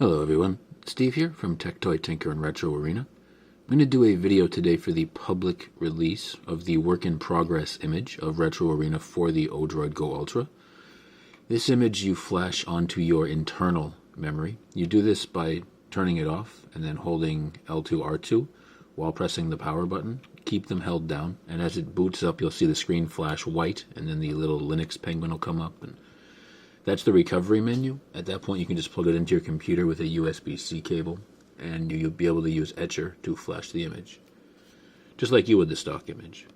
Hello everyone, Steve here from Tech Toy Tinker and Retro Arena. I'm going to do a video today for the public release of the work-in-progress image of Retro Arena for the Odroid Go Ultra. This image you flash onto your internal memory. You do this by turning it off and then holding L2-R2 while pressing the power button. Keep them held down, and as it boots up you'll see the screen flash white, and then the little Linux penguin will come up, and that's the recovery menu. At that point you can just plug it into your computer with a USB-C cable, and you'll be able to use Etcher to flash the image, just like you would the stock image.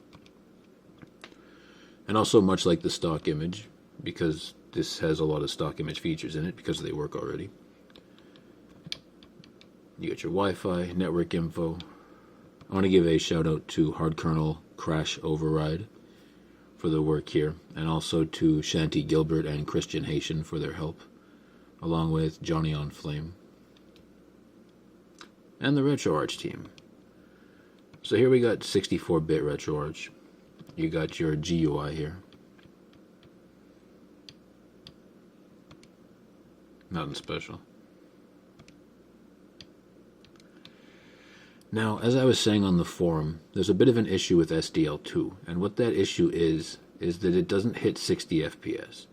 And also much like the stock image, because this has a lot of stock image features in it because they work already. You get your Wi-Fi, network info. I want to give a shout out to Hard Kernel Crash Override for the work here, and also to Shanty Gilbert and Christian Haitian for their help, along with Johnny on Flame and the RetroArch team. So here we got 64-bit RetroArch. You got your GUI here. Nothing special. Now, as I was saying on the forum, there's a bit of an issue with SDL2, and what that issue is that it doesn't hit 60 FPS.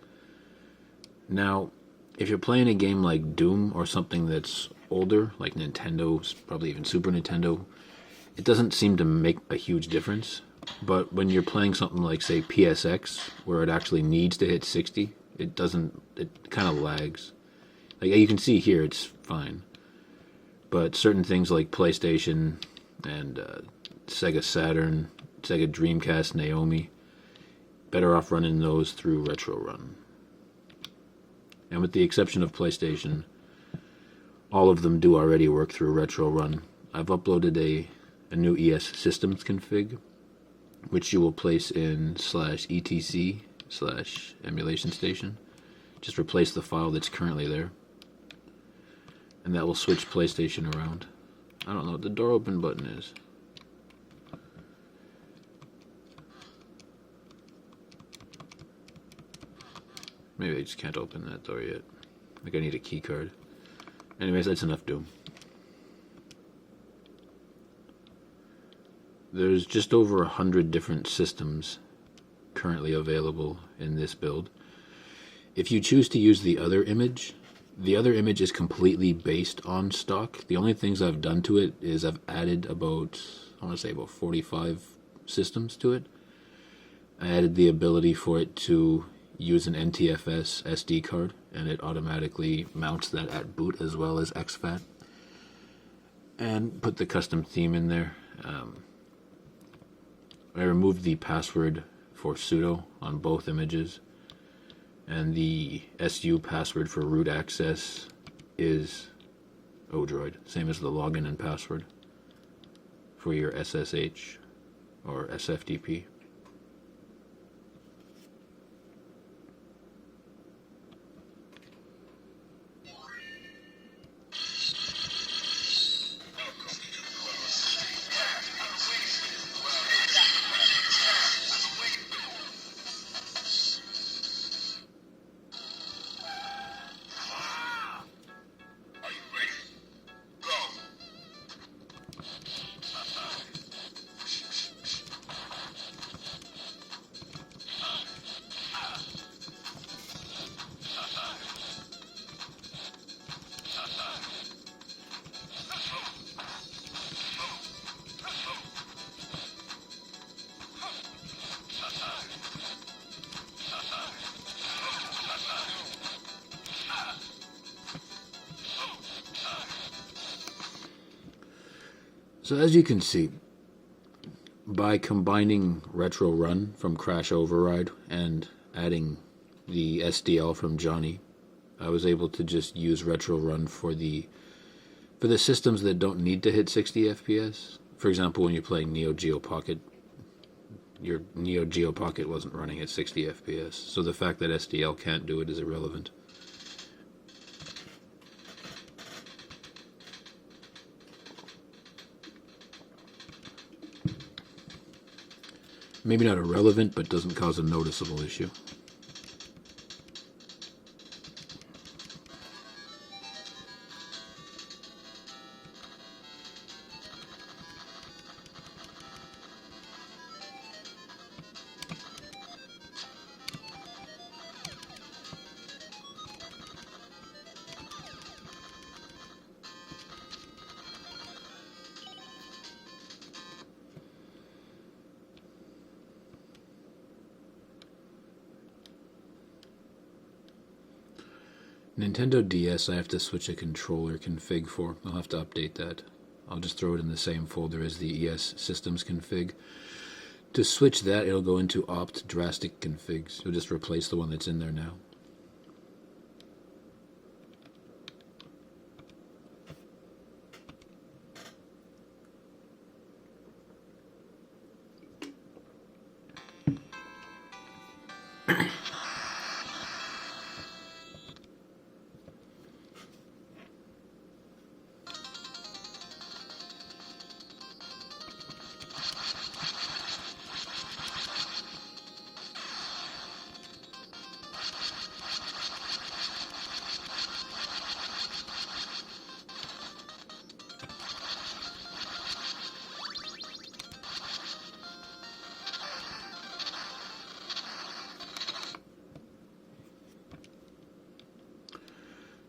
Now, if you're playing a game like Doom or something that's older, like Nintendo, probably even Super Nintendo, it doesn't seem to make a huge difference. But when you're playing something like, say, PSX, where it actually needs to hit 60, it kind of lags. Like you can see here, it's fine. But certain things like PlayStation and Sega Saturn, Sega Dreamcast, Naomi, better off running those through RetroRun. And with the exception of PlayStation, all of them do already work through RetroRun. I've uploaded a new ES systems config, which you will place in /etc/emulation station. Just replace the file that's currently there, and that will switch PlayStation around. I don't know what the door open button is. Maybe I just can't open that door yet. Like I need a key card. Anyways, that's enough Doom. There's just over 100 different systems currently available in this build. If you choose to use the other image is completely based on stock. The only things I've done to it is I've added about 45 systems to it. I added the ability for it to use an NTFS SD card, and it automatically mounts that at boot as well as exFAT. And put the custom theme in there. I removed the password for sudo on both images. And the SU password for root access is Odroid, same as the login and password for your SSH or SFTP. So as you can see, by combining RetroRun from Crash Override and adding the SDL from Johnny, I was able to just use RetroRun for the systems that don't need to hit 60 FPS. For example, when you're playing Neo Geo Pocket, your Neo Geo Pocket wasn't running at 60 FPS, so the fact that SDL can't do it is irrelevant. Maybe not irrelevant, but doesn't cause a noticeable issue. Nintendo DS I have to switch a controller config for. I'll have to update that. I'll just throw it in the same folder as the ES systems config. To switch that, it'll go into opt drastic configs. It'll just replace the one that's in there now.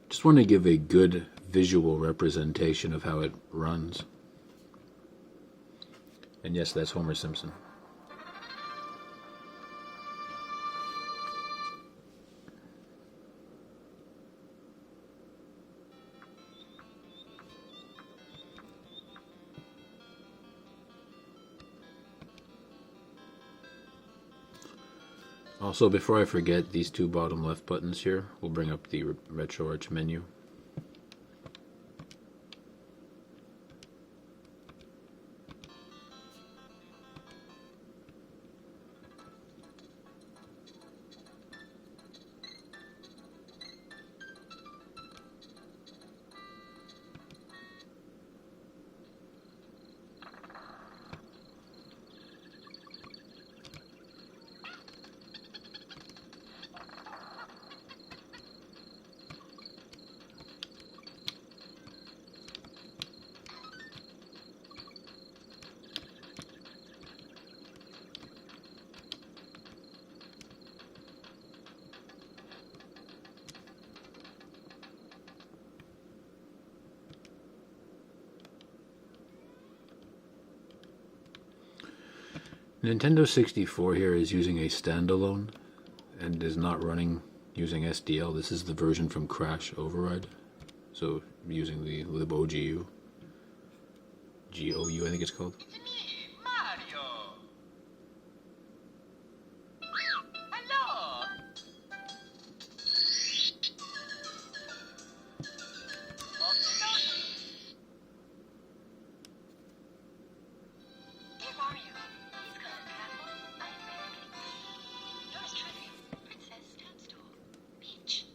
Just want to give a good visual representation of how it runs. And yes, that's Homer Simpson. Also, before I forget, these two bottom left buttons here will bring up the RetroArch menu. Nintendo 64 here is using a standalone and is not running using SDL. This is the version from Crash Override. So using the libogu, GOU I think it's called. It's me, Mario. Hello. Dear Mario, please come and careful. I am ready. Yours truly, Princess Toadstool, Peach.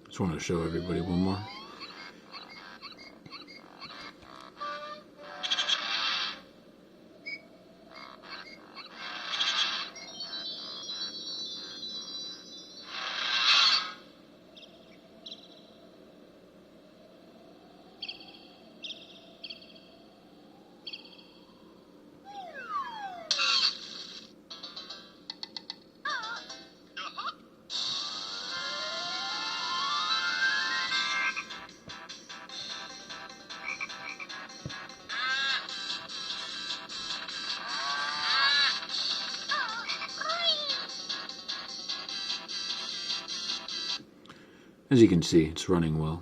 Just want to show everybody one more. As you can see, it's running well.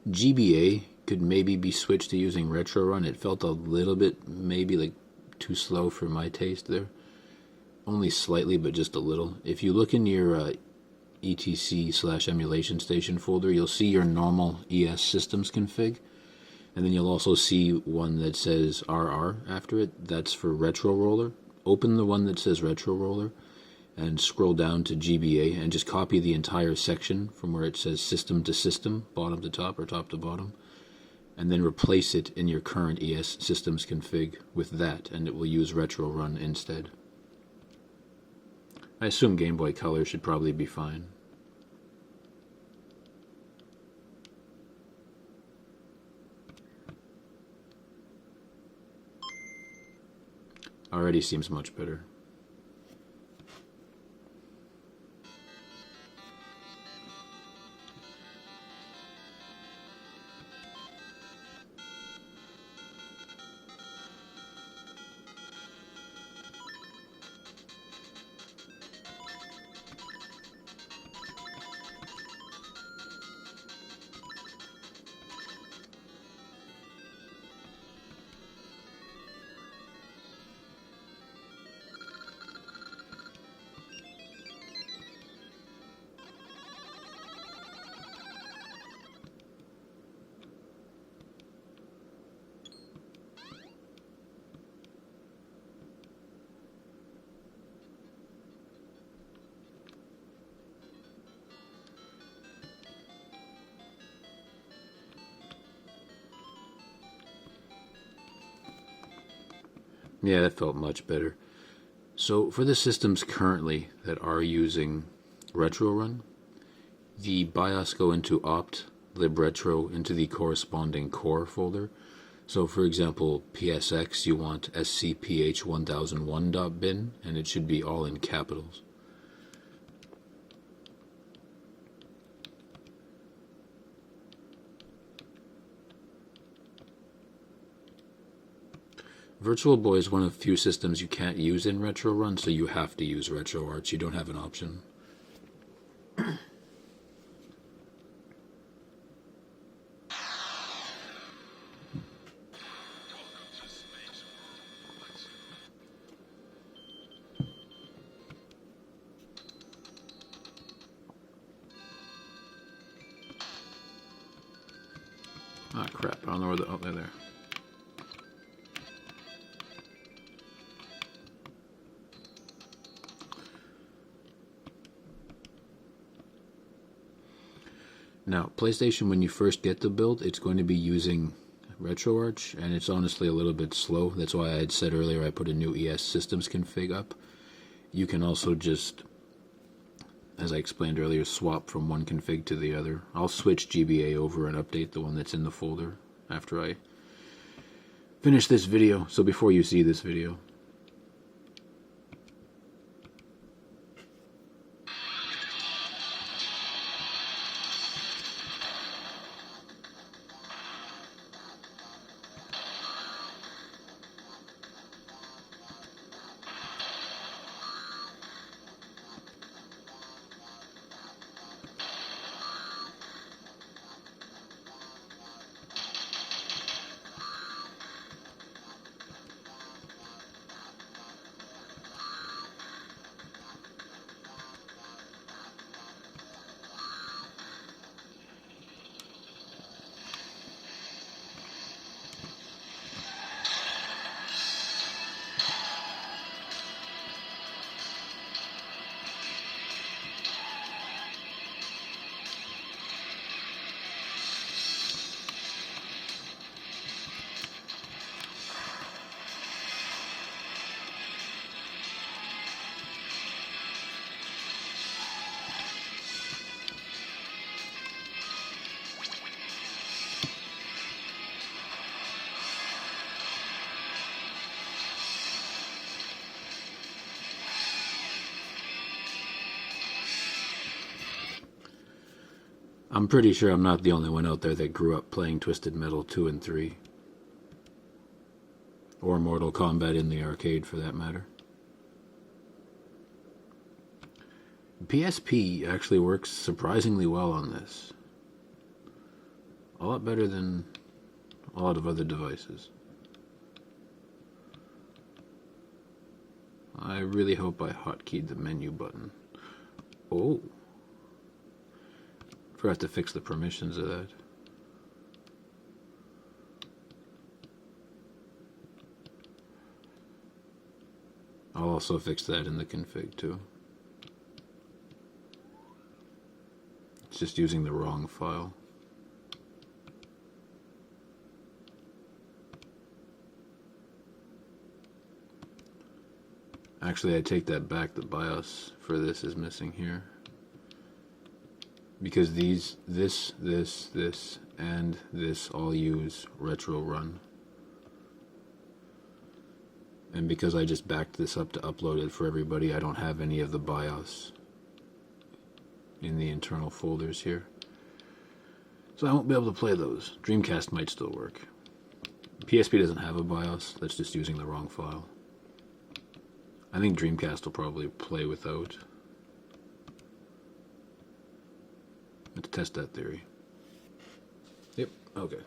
GBA could maybe be switched to using Retro Run. It felt a little bit maybe like too slow for my taste there. Only slightly, but just a little. If you look in your etc/emulation station folder, you'll see your normal ES systems config, and then you'll also see one that says RR after it. That's for Retro Roller. Open the one that says Retro Roller and scroll down to GBA and just copy the entire section from where it says system to system, bottom to top or top to bottom, and then replace it in your current ES systems config with that, and it will use Retro Run instead. I assume Game Boy Color should probably be fine. Already seems much better. Yeah, that felt much better. So for the systems currently that are using Retro Run, the BIOS go into opt libretro into the corresponding core folder. So for example, PSX, you want scph1001.bin, and it should be all in capitals. Virtual Boy is one of few systems you can't use in Retro Run, so you have to use RetroArch. You don't have an option. Ah, crap. I don't know where the... Oh, they're there. Now, PlayStation, when you first get the build, it's going to be using RetroArch, and it's honestly a little bit slow. That's why I had said earlier I put a new ES systems config up. You can also just, as I explained earlier, swap from one config to the other. I'll switch GBA over and update the one that's in the folder after I finish this video, so before you see this video. I'm pretty sure I'm not the only one out there that grew up playing Twisted Metal 2 and 3. Or Mortal Kombat in the arcade, for that matter. PSP actually works surprisingly well on this. A lot better than a lot of other devices. I really hope I hotkeyed the menu button. Oh. Forgot to fix the permissions of that. I'll also fix that in the config too. It's just using the wrong file. Actually, I take that back. The BIOS for this is missing here. Because this, and this all use retro run. And because I just backed this up to upload it for everybody, I don't have any of the BIOS in the internal folders here. So I won't be able to play those. Dreamcast might still work. PSP doesn't have a BIOS, that's just using the wrong file. I think Dreamcast will probably play without. Let's test that theory. Yep, okay.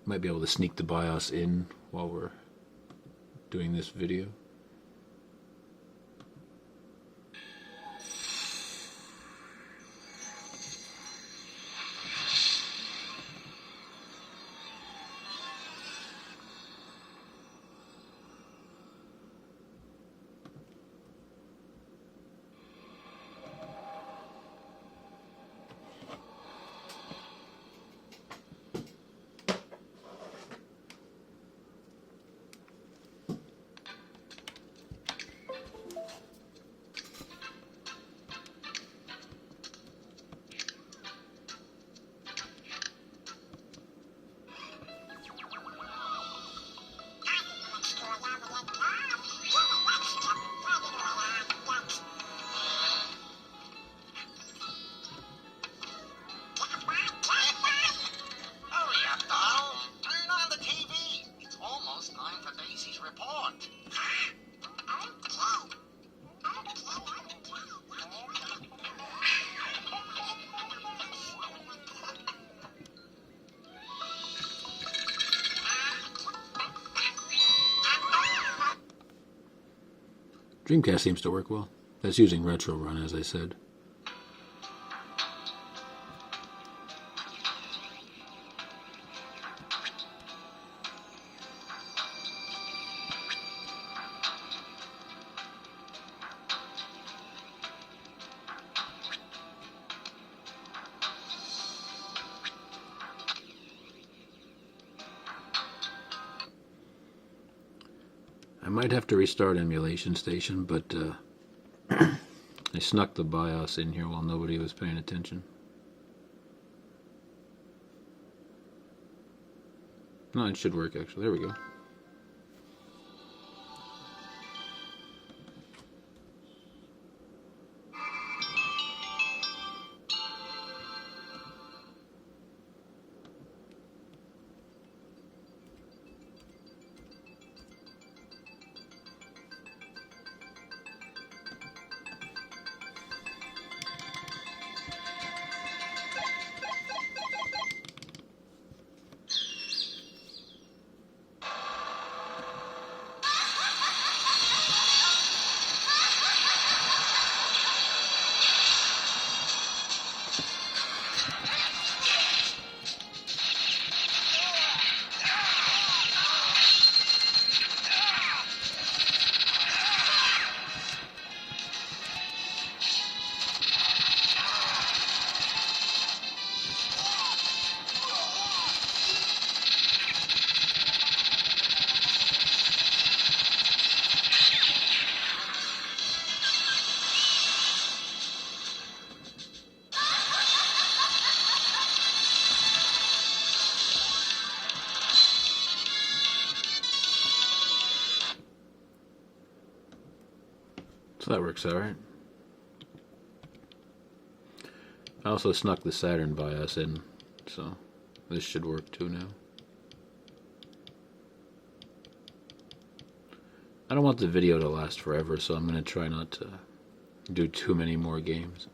Might be able to sneak the BIOS in while we're doing this video. Dreamcast seems to work well. That's using retro run, as I said. I might have to restart Emulation Station, but I snuck the BIOS in here while nobody was paying attention. No, it should work actually. There we go. So that works all right. I also snuck the Saturn BIOS in, so this should work too now. I don't want the video to last forever, so I'm going to try not to do too many more games.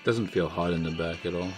Doesn't feel hot in the back at all.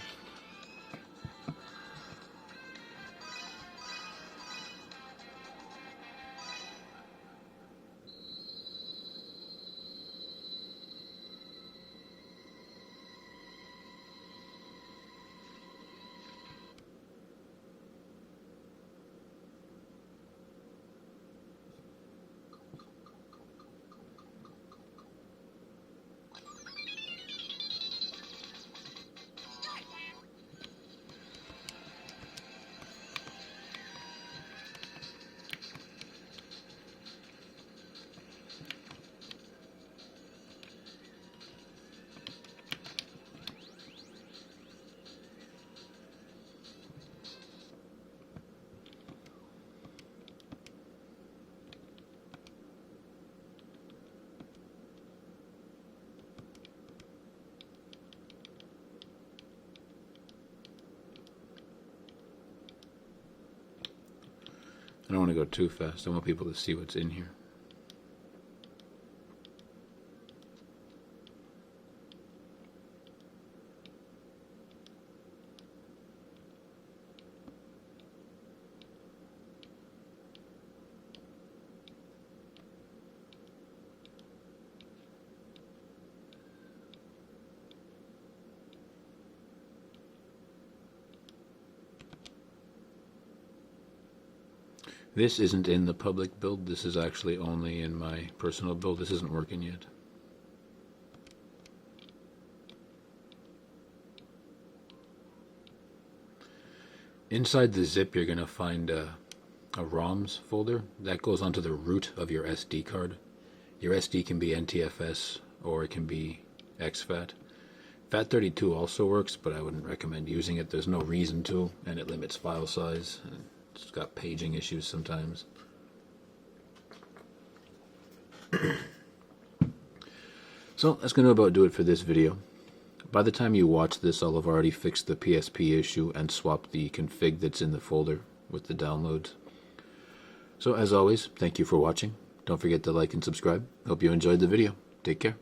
I don't want to go too fast. I want people to see what's in here. This isn't in the public build. This is actually only in my personal build. This isn't working yet. Inside the zip, you're going to find a ROMs folder. That goes onto the root of your SD card. Your SD can be NTFS or it can be exFAT. FAT32 also works, but I wouldn't recommend using it. There's no reason to, and it limits file size. It's got paging issues sometimes. So that's going to about do it for this video. By the time you watch this, I'll have already fixed the PSP issue and swapped the config that's in the folder with the downloads. So as always, thank you for watching. Don't forget to like and subscribe. Hope you enjoyed the video. Take care.